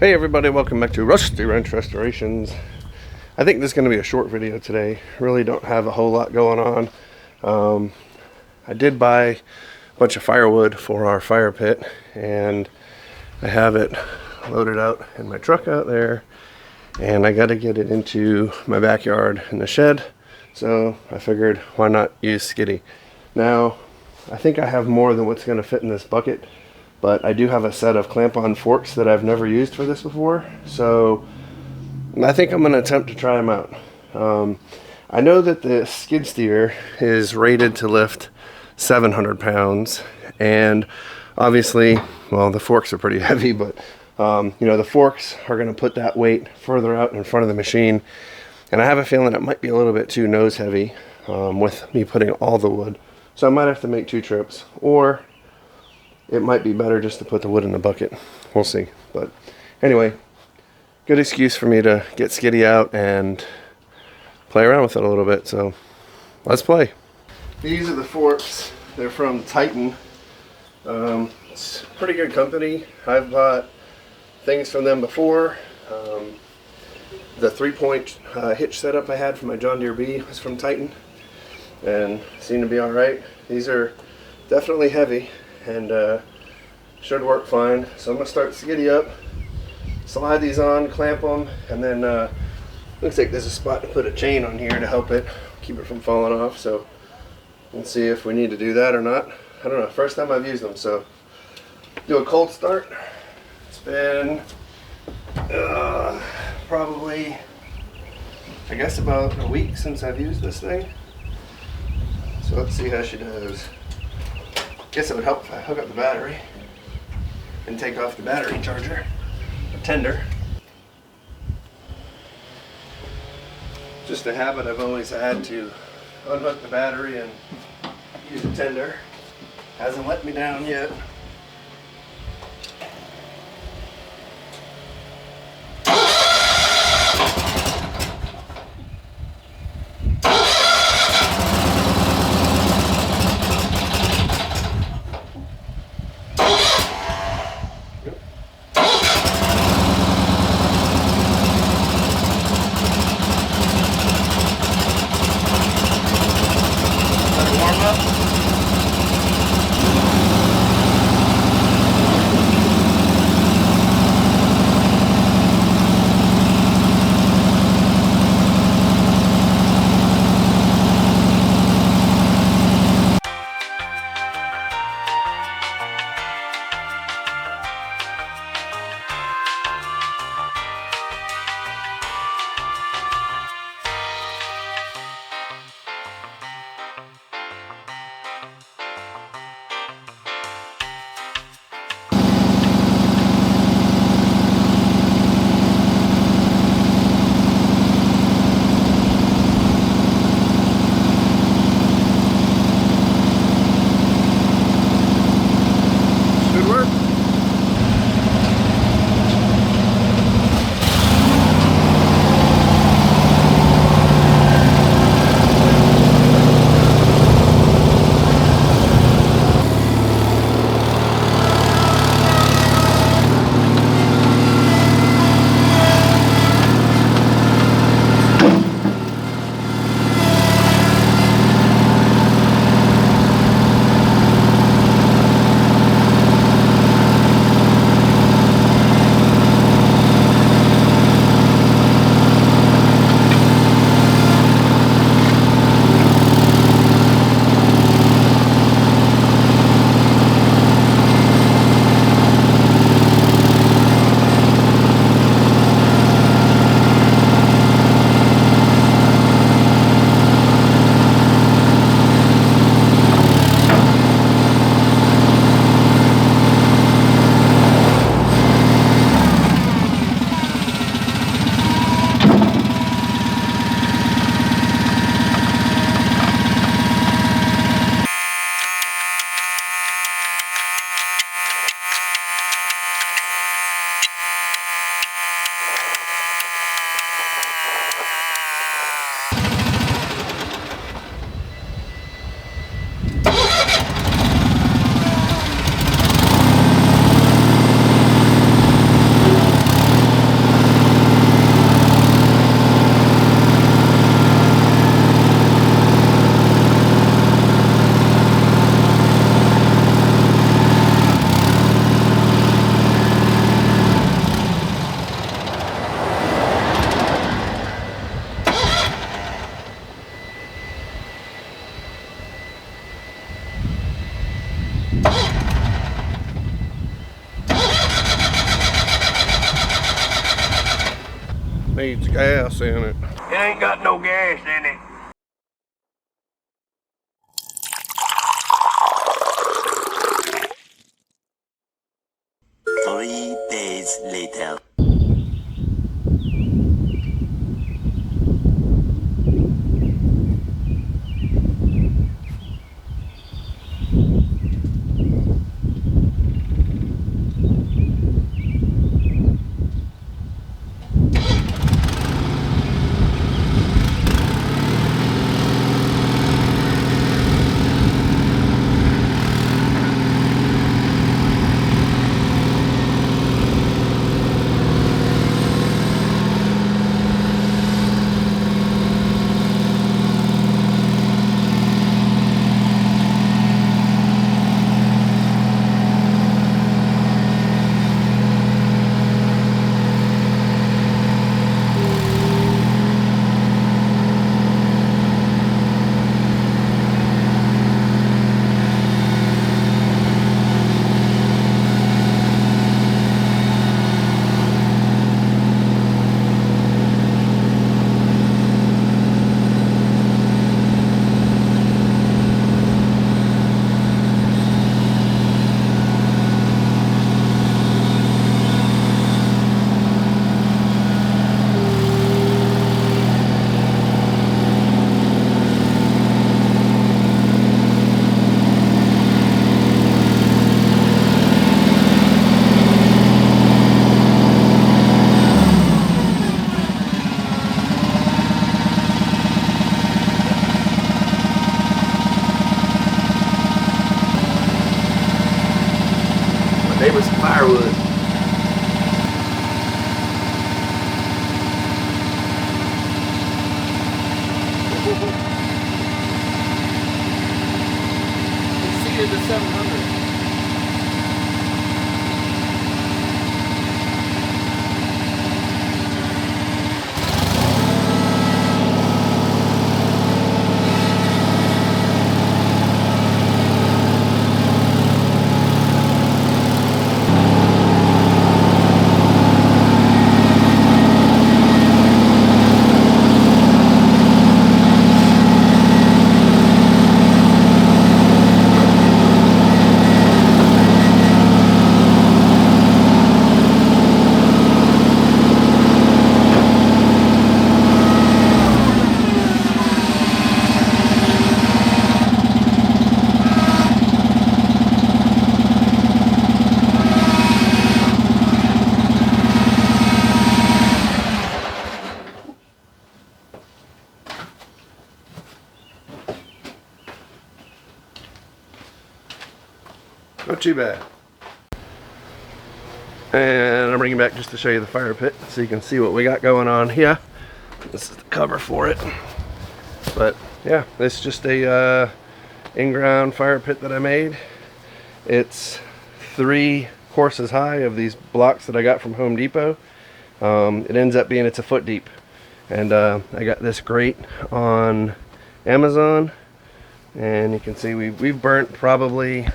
Hey everybody, welcome back to Rusty Wrench Restorations. I think this is going to be a short video today. Really don't have a whole lot going on. I did buy a bunch of firewood for our fire pit, and I have it loaded out in my truck out there, and I got to get it into my backyard in the shed. So I figured, why not use Skiddy? Now, I think I have more than what's going to fit in this bucket, but I do have a set of clamp-on forks that I've never used for this before, so I think I'm going to attempt to try them out. I know that the skid steer is rated to lift 700 pounds, and obviously, well, the forks are pretty heavy, but you know, the forks are going to put that weight further out in front of the machine, and I have a feeling it might be a little bit too nose heavy with me putting all the wood, so I might have to make 2 trips, or it might be better just to put the wood in the bucket. We'll see. But anyway, good excuse for me to get Skiddy out and play around with it a little bit. So let's play. These are the forks. They're from Titan. It's a pretty good company. I've bought things from them before. The 3-point hitch setup I had for my John Deere B was from Titan and seemed to be alright. These are definitely heavy and should work fine. So I'm going to start Skiddy up, slide these on, clamp them, and then looks like there's a spot to put a chain on here to help it, keep it from falling off. So let's see if we need to do that or not. I don't know, first time I've used them, so do a cold start. It's been probably, I guess, about a week since I've used this thing. So let's see how she does. Guess it would help if I hook up the battery and take off the battery charger, or tender. Just a habit I've always had to unhook the battery and use a tender. Hasn't let me down yet. needs gas in it. It ain't got no gas in it. Three days later. Neighbor's firewood. Exceeded the 700. Not too bad. And I'm bringing back just to show you the fire pit so you can see what we got going on here. This is the cover for it. But yeah, it's just a in-ground fire pit that I made. It's 3 courses high of these blocks that I got from Home Depot. It ends up being, it's a foot deep. And I got this grate on Amazon. And you can see we've burnt probably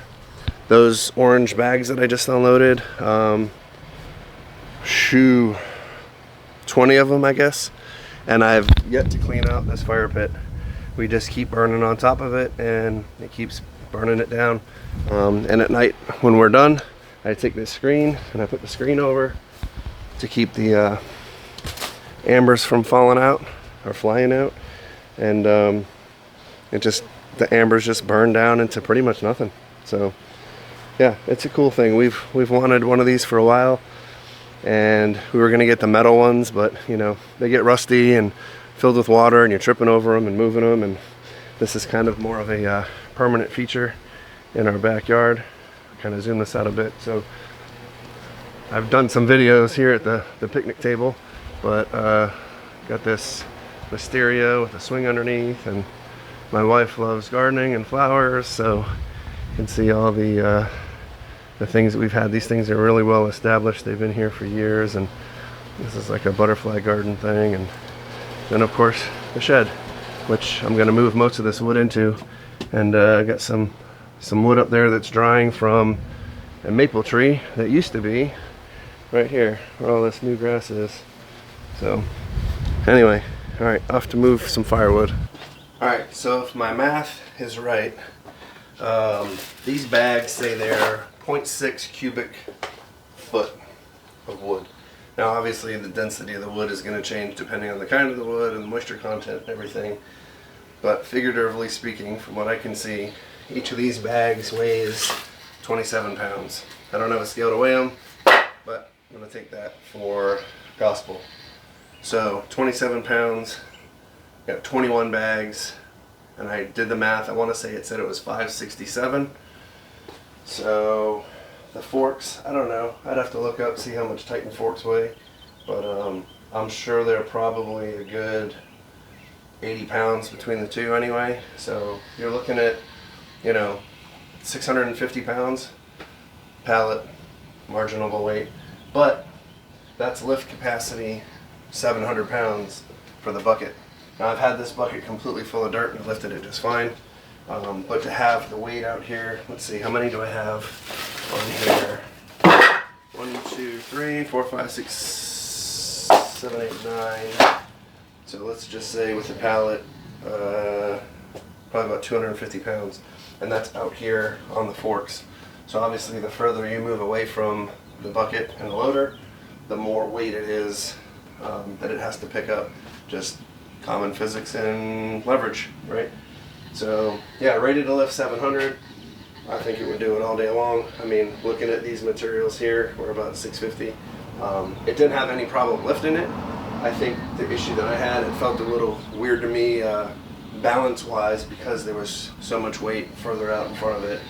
those orange bags that I just unloaded. 20 of them, I guess. And I've yet to clean out this fire pit. We just keep burning on top of it, and it keeps burning it down. And at night, when we're done, I take this screen and I put the screen over to keep the ambers from falling out or flying out. And the ambers just burn down into pretty much nothing. So yeah, it's a cool thing. We've wanted one of these for a while, and we were gonna get the metal ones, but you know, they get rusty and filled with water and you're tripping over them and moving them, and this is kind of more of a permanent feature in our backyard. Kind of zoom this out a bit. So I've done some videos here at the picnic table, but got this wisteria with a swing underneath, and my wife loves gardening and flowers, so you can see all the things that we've had. These things are really well established. They've been here for years, and this is like a butterfly garden thing. And then of course the shed, which I'm gonna move most of this wood into, and I got some wood up there that's drying from a maple tree that used to be right here where all this new grass is. So Anyway, all right, off to move some firewood. All right, so if my math is right, these bags say they're 0.6 cubic foot of wood. Now obviously the density of the wood is going to change depending on the kind of the wood and the moisture content and everything, but figuratively speaking, from what I can see, each of these bags weighs 27 pounds. I don't have a scale to weigh them, but I'm going to take that for gospel. So 27 pounds, got 21 bags, and I did the math. I want to say it said it was 567. So the forks, I don't know. I'd have to look up, see how much Titan forks weigh, but I'm sure they're probably a good 80 pounds between the two anyway. So you're looking at, 650 pounds pallet, marginal weight, but that's lift capacity 700 pounds for the bucket. Now I've had this bucket completely full of dirt and lifted it just fine, but to have the weight out here, let's see, how many do I have on here? 1, 2, 3, 4, 5, 6, 7, 8, 9. So let's just say with the pallet, probably about 250 pounds, and that's out here on the forks. So obviously the further you move away from the bucket and the loader, the more weight it is that it has to pick up. Just common physics and leverage, right? So yeah, rated to lift 700. I think it would do it all day long. I mean, looking at these materials here, we're about 650. It didn't have any problem lifting it. I think the issue that I had, it felt a little weird to me balance-wise because there was so much weight further out in front of it.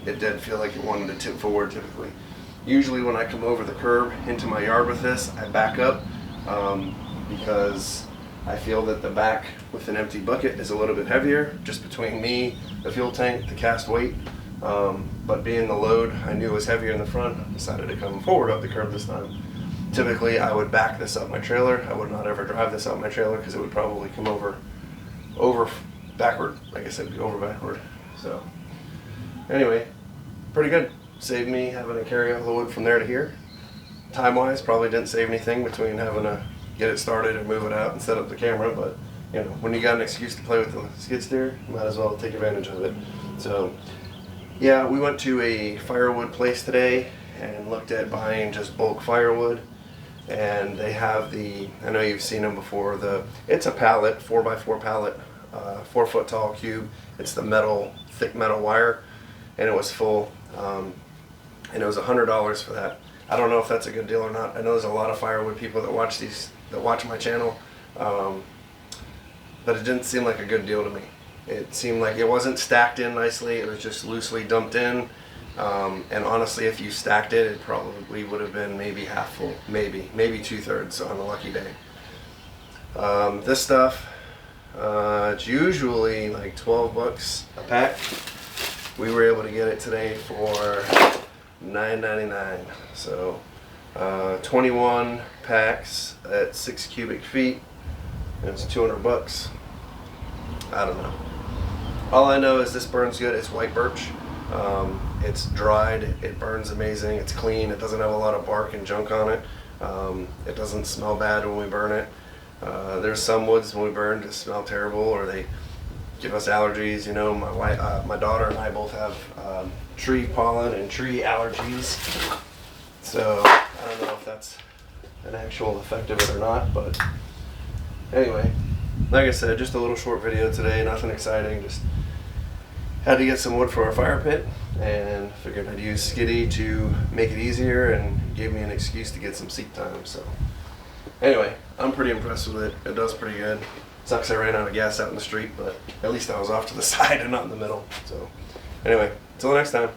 It did feel like it wanted to tip forward typically. Usually when I come over the curb into my yard with this, I back up because I feel that the back with an empty bucket is a little bit heavier, just between me, the fuel tank, the cast weight. But being the load I knew was heavier in the front, I decided to come forward up the curb this time. Typically I would back this up my trailer. I would not ever drive this out my trailer because it would probably come over backward. Like I said, be over backward. So anyway, pretty good. Saved me having to carry all the wood from there to here. Time wise, probably didn't save anything between having to get it started and move it out and set up the camera, but when you got an excuse to play with the skid steer, you might as well take advantage of it. So yeah, we went to a firewood place today and looked at buying just bulk firewood, and they have I know you've seen them before, it's a pallet, 4x4 pallet, 4 foot tall cube. It's the thick metal wire, and it was full, and it was $100 for that. I don't know if that's a good deal or not. I know there's a lot of firewood people that watch my channel, but it didn't seem like a good deal to me. It seemed like it wasn't stacked in nicely. It was just loosely dumped in, and honestly, if you stacked it, it probably would have been maybe half full, maybe 2/3 on a lucky day. This stuff, it's usually like 12 bucks a pack. We were able to get it today for $9.99. So 21 packs at 6 cubic feet. It's 200 bucks. I don't know. All I know is this burns good. It's white birch. It's dried. It burns amazing. It's clean. It doesn't have a lot of bark and junk on it. It doesn't smell bad when we burn it. There's some woods when we burn just smell terrible, or they give us allergies. My daughter and I both have tree pollen and tree allergies. So I don't know if that's an actual effect of it or not, but anyway, like I said, just a little short video today, nothing exciting, just had to get some wood for our fire pit and figured I'd use Skiddy to make it easier, and gave me an excuse to get some seat time. So anyway, I'm pretty impressed with it. It does pretty good. Sucks I ran out of gas out in the street, but at least I was off to the side and not in the middle. So anyway, until next time.